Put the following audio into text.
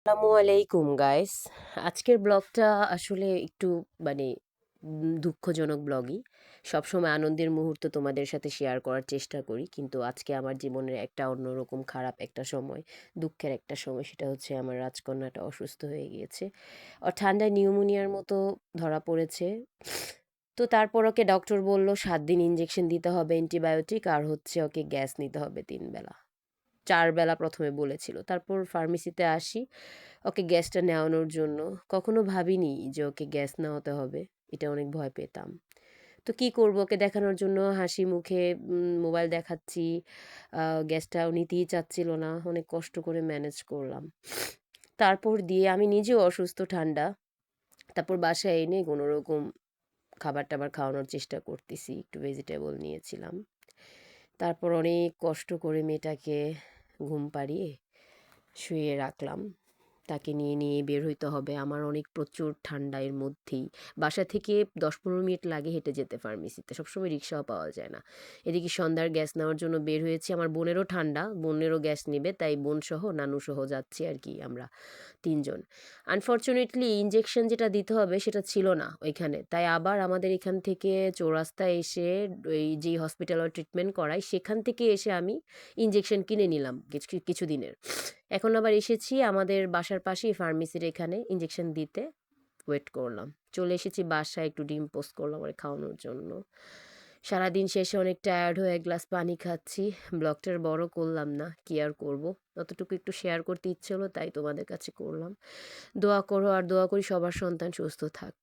আসসালামু আলাইকুম গাইস। আজকের ব্লগটা আসলে একটু মানে দুঃখজনক ব্লগই। সবসময় আনন্দের মুহূর্ত তোমাদের সাথে শেয়ার করার চেষ্টা করি, কিন্তু আজকে আমার জীবনের একটা অন্যরকম খারাপ একটা সময়, দুঃখের একটা সময়। সেটা হচ্ছে আমার রাজকন্যাটা অসুস্থ হয়ে গিয়েছে। ঠান্ডায় নিউমোনিয়ার মতো ধরা পড়েছে। তো তারপর ওকে ডক্টর বলল 7 দিন ইঞ্জেকশন দিতে হবে অ্যান্টিবায়োটিক, আর হচ্ছে ওকে গ্যাস নিতে হবে 3 বেলা। 4 বেলা প্রথমে বলেছিল। তারপর ফার্মেসিতে আসি ওকে গ্যাসটা নেওয়ানোর জন্য। কখনো ভাবিনি যে ওকে গ্যাস নেওয়াতে হবে। এটা অনেক ভয় পেতাম। তো কি করব, ওকে দেখানোর জন্য হাসি মুখে মোবাইল দেখাচ্ছি। গ্যাসটাও নিতেই চাচ্ছিল না। অনেক কষ্ট করে ম্যানেজ করলাম। তারপর দিয়ে আমি নিজেও অসুস্থ, ঠান্ডা। তারপর বাসায় এনে কোনোরকম খাবার-টাবার খাওয়ানোর চেষ্টা করতেছি। একটু ভেজিটেবল নিয়েছিলাম। তারপর অনেক কষ্ট করে মেয়েটাকে ঘুম পাড়িয়ে শুইয়ে রাখলাম। তাকে নিয়ে বের হইতে হবে। আমার অনেক প্রচুর ঠান্ডা এর মধ্যেই। বাসা থেকে ১০-১৫ মিনিট লাগে হেঁটে যেতে ফার্মেসিতে। সবসময় রিক্সাও পাওয়া যায় না। এদিকে সন্ধ্যার গ্যাস নেওয়ার জন্য বের হয়েছি। আমার বোনেরও ঠান্ডা, বোনেরও গ্যাস নিবে। তাই বোনসহ নানুসহ যাচ্ছি আরকি আমরা ৩ জন। আনফরচুনেটলি ইনজেকশন যেটা দিতে হবে সেটা ছিল না ওইখানে। তাই আবার আমাদের এখান থেকে চৌরাস্তায় এসে ওই যেই হসপিটালে ট্রিটমেন্ট করাই সেখান থেকে এসে আমি ইনজেকশন কিনে নিলাম কিছুদিনের। এখন আবার এসেছি আমাদের বাসার পাশেই ফার্মেসির এখানে ইনজেকশন দিতে। ওয়েট করলাম। চলে এসেছি বাসায়, একটু ডিম পোস্ট করলাম ওরে খাওয়ানোর জন্য। সারাদিন শেষে অনেক টায়ার্ড হয়ে ১ গ্লাস পানি খাচ্ছি। ব্লগটা আর বড় করলাম না। কি আর করব? যতটুকু একটু শেয়ার করতে ইচ্ছে হলো তাই তোমাদের কাছে করলাম। দোয়া করো, আর দোয়া করি সবার সন্তান সুস্থ থাক।